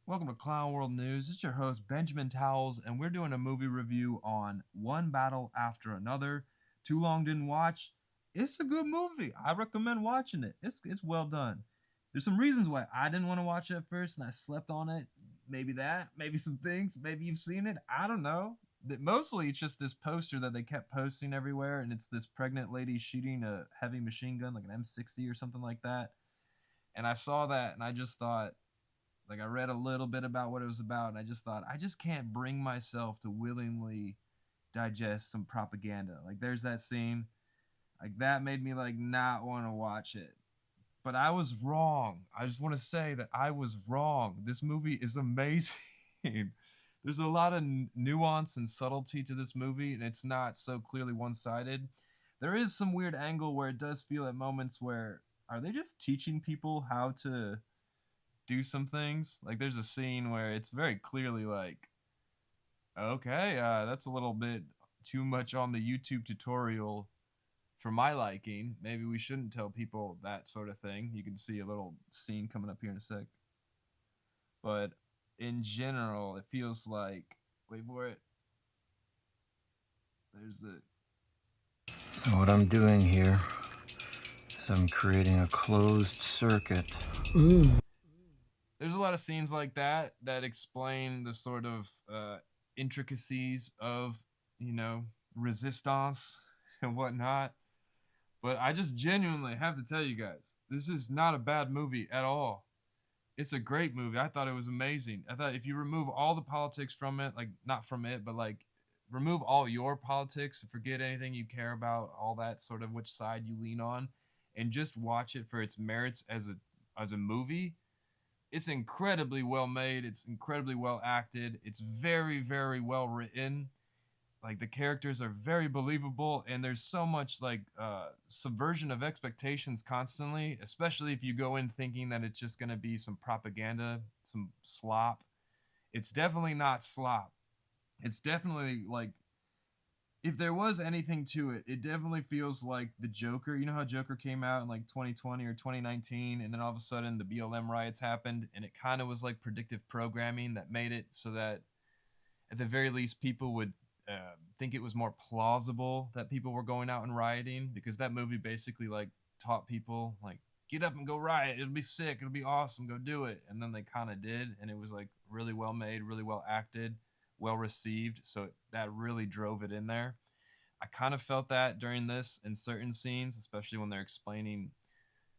Welcome to Clown World News. It's your host, Benjamin Towles, and we're doing a movie review on One Battle After Another. Too Long Didn't Watch. It's a good movie. I recommend watching it. It's well done. There's some reasons why I didn't want to watch it at first and I slept on it. Maybe that, maybe some things, maybe you've seen it. I don't know. Mostly it's just this poster that they kept posting everywhere, and it's this pregnant lady shooting a heavy machine gun, like an M60 or something like that. And I saw that and I just thought, I read a little bit about what it was about, and I just thought I just can't bring myself to willingly digest some propaganda. Like there's that scene, like that made me like not want to watch it. But I was wrong. I just want to say that I was wrong. This movie is amazing. There's a lot of nuance and subtlety to this movie, and it's not so clearly one-sided. There is some weird angle where it does feel at moments where are they just teaching people how to do some things. Like there's a scene where it's very clearly like, okay, that's a little bit too much on the YouTube tutorial for my liking. Maybe we shouldn't tell people that sort of thing. You can see a little scene coming up here in a sec. But in general, it feels like, wait for it. There's the. What I'm doing here is I'm creating a closed circuit. There's a lot of scenes like that that explain the sort of intricacies of, you know, resistance and whatnot. But I just genuinely have to tell you guys, this is not a bad movie at all. It's a great movie. I thought it was amazing. I thought if you remove all the politics from it, like not from it, but like remove all your politics, forget anything you care about, all that sort of which side you lean on, and just watch it for its merits as a movie. It's incredibly well made. It's incredibly well acted. It's very, very well written. Like the characters are very believable, and there's so much like subversion of expectations constantly, especially if you go in thinking that it's just going to be some propaganda, some slop. It's definitely not slop. It's definitely like, if there was anything to it, it definitely feels like the Joker. You know how Joker came out in like 2020 or 2019, and then all of a sudden the BLM riots happened, and it kind of was like predictive programming that made it so that at the very least people would think it was more plausible that people were going out and rioting, because that movie basically like taught people like, get up and go riot, it'll be sick, it'll be awesome, go do it. And then they kind of did, and it was like really well made, really well acted, well received, so that really drove it in there. I kind of felt that during this in certain scenes, especially when they're explaining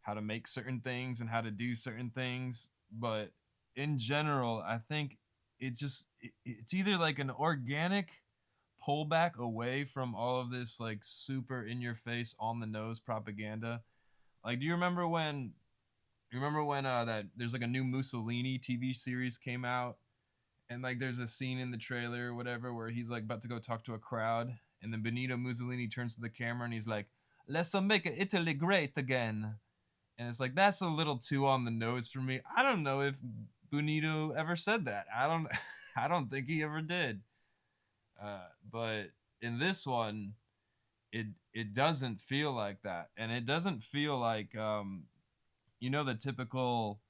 how to make certain things and how to do certain things. But in general, I think it's either like an organic pullback away from all of this like super in your face on the nose propaganda. Like, do you remember when that there's like a new Mussolini TV series came out, and like there's a scene in the trailer or whatever where he's like about to go talk to a crowd, and then Benito Mussolini turns to the camera and he's like, "Let's make Italy great again." And it's like, that's a little too on the nose for me. I don't know if Benito ever said that. I don't I don't think he ever did. But in this one, it doesn't feel like that, and it doesn't feel like the typical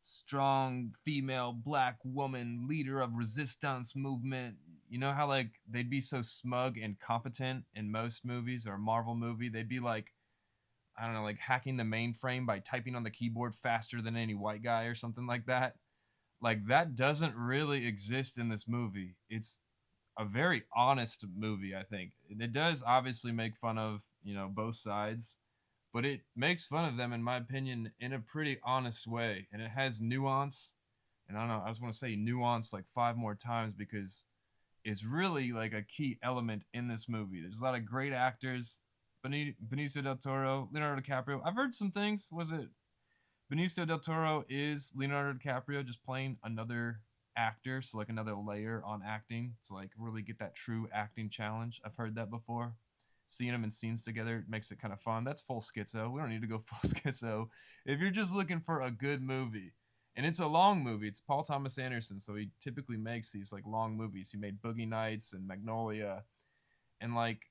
strong female black woman leader of resistance movement. You know how like they'd be so smug and competent in most movies or a Marvel movie? They'd be like, I don't know, like hacking the mainframe by typing on the keyboard faster than any white guy or something like that. Like that doesn't really exist in this movie. It's a very honest movie, I think. It does obviously make fun of, both sides, but it makes fun of them, in my opinion, in a pretty honest way. And it has nuance. And I don't know, I just want to say nuance like five more times because it's really like a key element in this movie. There's a lot of great actors. Benicio del Toro, Leonardo DiCaprio. I've heard some things. Was it Benicio del Toro is Leonardo DiCaprio just playing another actor, so like another layer on acting to like really get that true acting challenge. I've heard that before. Seeing them in scenes together makes it kind of fun. That's full schizo. We don't need to go full schizo. If you're just looking for a good movie, and it's a long movie, it's Paul Thomas Anderson, so he typically makes these like long movies. He made Boogie Nights and Magnolia, and like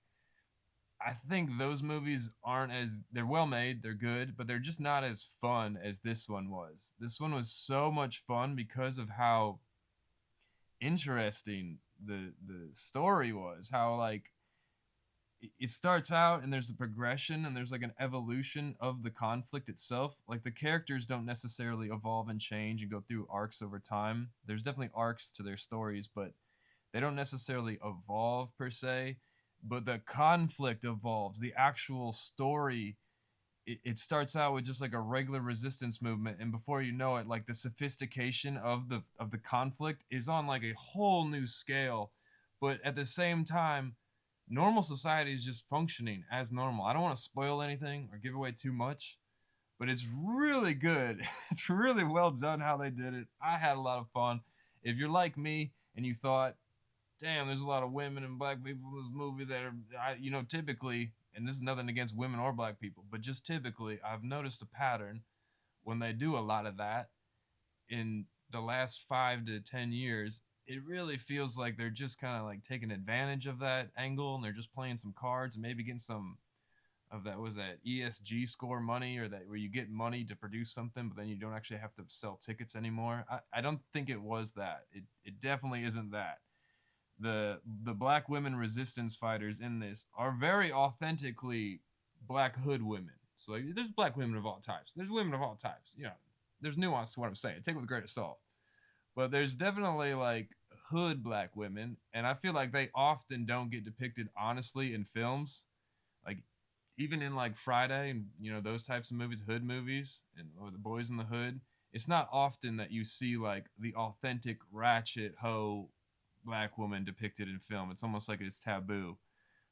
I think those movies aren't as they're well made, they're good, but they're just not as fun as this one was. This one was so much fun because of how interesting the story was. How like it starts out and there's a progression and there's like an evolution of the conflict itself. Like the characters don't necessarily evolve and change and go through arcs over time. There's definitely arcs to their stories, but they don't necessarily evolve per se, but the conflict evolves. The actual story, it starts out with just like a regular resistance movement, and before you know it, like the sophistication of the conflict is on like a whole new scale. But at the same time, normal society is just functioning as normal. I don't want to spoil anything or give away too much, but it's really good. It's really well done how they did it. I had a lot of fun. If you're like me and you thought, damn, there's a lot of women and black people in this movie that are, typically, and this is nothing against women or black people, but just typically, I've noticed a pattern when they do a lot of that in the last 5 to 10 years. It really feels like they're just kind of like taking advantage of that angle and they're just playing some cards and maybe getting some of that was that ESG score money or that where you get money to produce something, but then you don't actually have to sell tickets anymore. I don't think it was that. It definitely isn't that the black women resistance fighters in this are very authentically black hood women. So like, there's black women of all types. There's women of all types. There's nuance to what I'm saying. Take it with a grain of salt. But there's definitely like hood black women, and I feel like they often don't get depicted honestly in films. Like even in like Friday and those types of movies, hood movies, and or the Boys in the Hood. It's not often that you see like the authentic ratchet hoe black woman depicted in film. It's almost like it's taboo.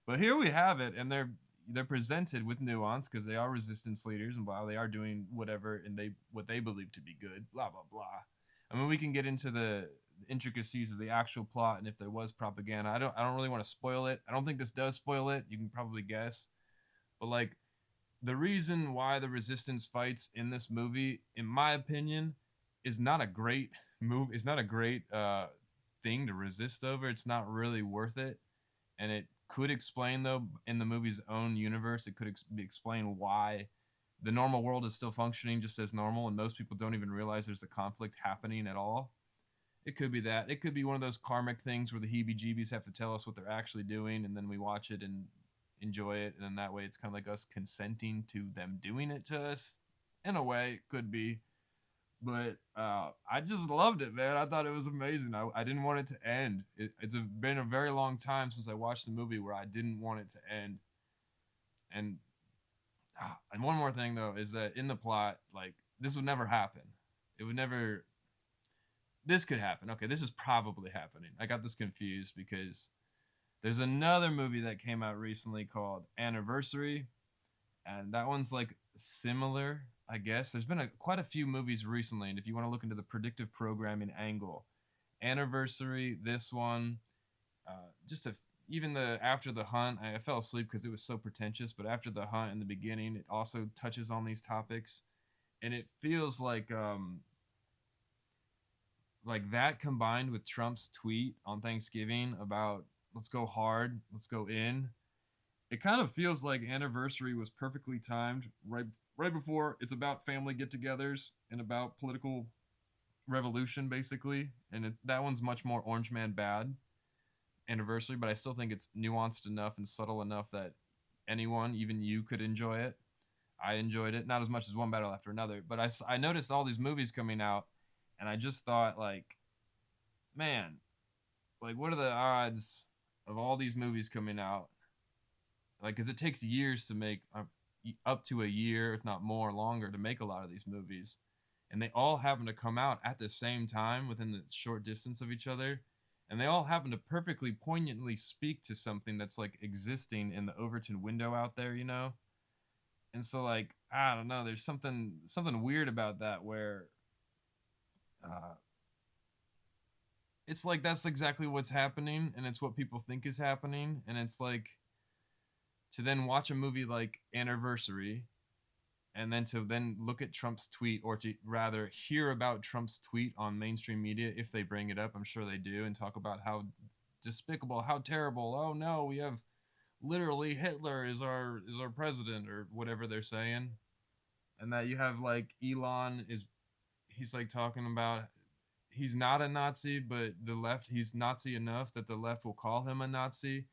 But here we have it, and they're presented with nuance because they are resistance leaders and blah. They are doing whatever and they what they believe to be good. Blah blah blah. I mean, we can get into the intricacies of the actual plot and if there was propaganda. I don't really want to spoil it. I don't think this does spoil it. You can probably guess, but like the reason why the resistance fights in this movie, in my opinion, is not a great move. It's not a great thing to resist over. It's not really worth it, and it could explain though in the movie's own universe. It could explain why the normal world is still functioning just as normal, and most people don't even realize there's a conflict happening at all. It could be that. It could be one of those karmic things where the heebie-jeebies have to tell us what they're actually doing, and then we watch it and enjoy it, and then that way it's kind of like us consenting to them doing it to us. In a way, it could be, but I just loved it, man. I thought it was amazing. I didn't want it to end. Been a very long time since I watched a movie where I didn't want it to end. And and one more thing though is that in the plot, like this would never happen. It would never. This could happen. Okay, this is probably happening. I got this confused because there's another movie that came out recently called Anniversary, and that one's like similar, I guess. There's been quite a few movies recently, and if you want to look into the predictive programming angle, Anniversary, this one, just a even the After the Hunt, I fell asleep because it was so pretentious. But After the Hunt in the beginning, it also touches on these topics, and it feels like that combined with Trump's tweet on Thanksgiving about let's go hard, let's go in. It kind of feels like Anniversary was perfectly timed right before it's about family get-togethers and about political revolution basically, and that one's much more Orange Man bad Anniversary, but I still think it's nuanced enough and subtle enough that anyone, even you, could enjoy it. I enjoyed it, not as much as one battle after another, but I noticed all these movies coming out, and I just thought like, man, like what are the odds of all these movies coming out? Like, because it takes years to make up to a year, if not more, longer to make a lot of these movies, and they all happen to come out at the same time within the short distance of each other, and they all happen to perfectly poignantly speak to something that's like existing in the Overton window out there. And so like I don't know, there's something weird about that where uh, it's like that's exactly what's happening, and it's what people think is happening, and it's like to then watch a movie like Anniversary and then to then look at Trump's tweet, or to rather hear about Trump's tweet on mainstream media if they bring it up. I'm sure they do, and talk about how despicable, how terrible. Oh no, we have literally Hitler is our president or whatever they're saying, and that you have like Elon is he's like talking about he's not a Nazi, but the left he's Nazi enough that the left will call him a Nazi,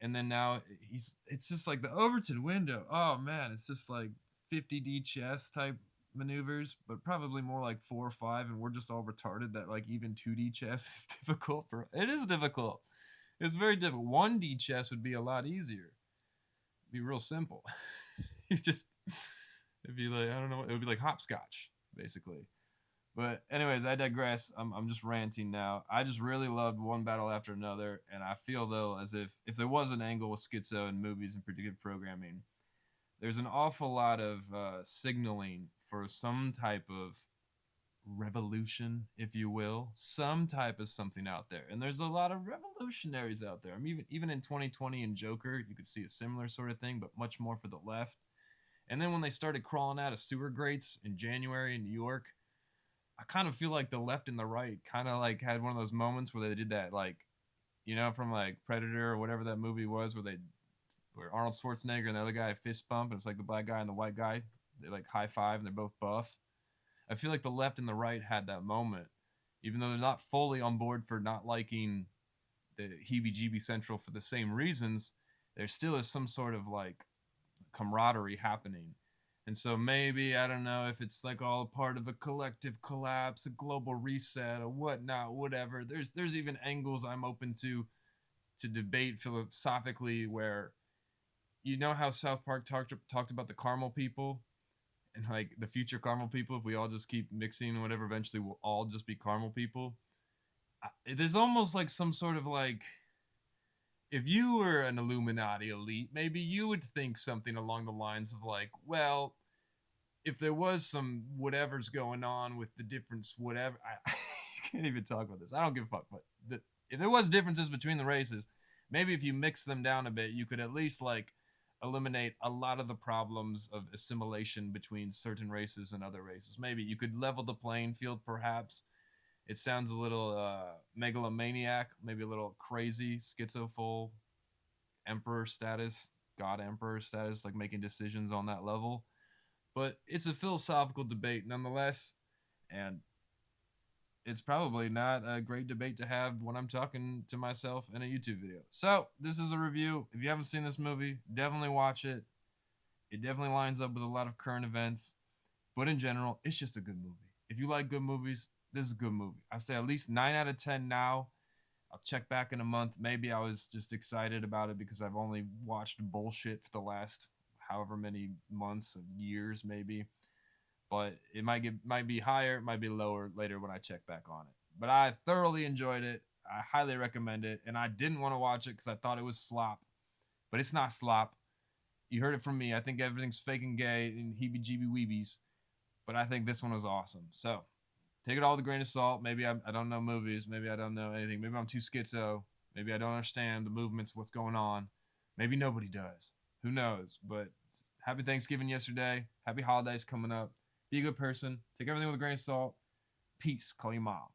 and then now he's it's just like the Overton window. Oh man, it's just like 50D chess type maneuvers, but probably more like 4 or 5, and we're just all retarded that like even 2D chess is difficult for it is difficult. It's very difficult. 1D chess would be a lot easier. It'd be real simple. You just it'd be like I don't know, it would be like hopscotch, basically. But anyways, I digress. I'm just ranting now. I just really loved one battle after another, and I feel though as if there was an angle with schizo in movies and predictive programming, there's an awful lot of signaling for some type of revolution, if you will, some type of something out there. And there's a lot of revolutionaries out there. I mean, even in 2020 in Joker, you could see a similar sort of thing, but much more for the left. And then when they started crawling out of sewer grates in January in New York, I kind of feel like the left and the right kind of like had one of those moments where they did that, like, you know, from like Predator or whatever that movie was, where Arnold Schwarzenegger and the other guy fist bump, and it's like the black guy and the white guy, they like high five and they're both buff. I feel like the left and the right had that moment, even though they're not fully on board for not liking the heebie-jeebie central for the same reasons. There still is some sort of like camaraderie happening. And so maybe, I don't know if it's like all part of a collective collapse, a global reset, or whatnot, whatever. There's even angles I'm open to debate philosophically where you know how South Park talked about the caramel people and like the future caramel people, if we all just keep mixing whatever, eventually we'll all just be caramel people. There's almost like some sort of like if you were an Illuminati elite, maybe you would think something along the lines of like, well, if there was some whatever's going on with the difference, whatever, I can't even talk about this. I don't give a fuck. But if there was differences between the races, maybe if you mix them down a bit, you could at least like eliminate a lot of the problems of assimilation between certain races and other races. Maybe you could level the playing field, perhaps. It sounds a little megalomaniac, maybe a little crazy, schizophrenic, emperor status, god emperor status, like making decisions on that level. But it's a philosophical debate nonetheless, and it's probably not a great debate to have when I'm talking to myself in a YouTube video. So this is a review. If you haven't seen this movie, definitely watch it. It definitely lines up with a lot of current events, but in general, it's just a good movie. If you like good movies, this is a good movie. I say at least 9 out of 10 now. I'll check back in a month. Maybe I was just excited about it because I've only watched bullshit for the last however many months and years, maybe. But it might be higher, it might be lower later when I check back on it. But I thoroughly enjoyed it. I highly recommend it, and I didn't want to watch it because I thought it was slop, but it's not slop. You heard it from me. I think everything's fake and gay and heebie-jeebie weebies, but I think this one was awesome. So take it all with a grain of salt. Maybe I don't know movies. Maybe I don't know anything. Maybe I'm too schizo. Maybe I don't understand the movements, what's going on. Maybe nobody does. Who knows? But happy Thanksgiving yesterday. Happy holidays coming up. Be a good person. Take everything with a grain of salt. Peace. Call your mom.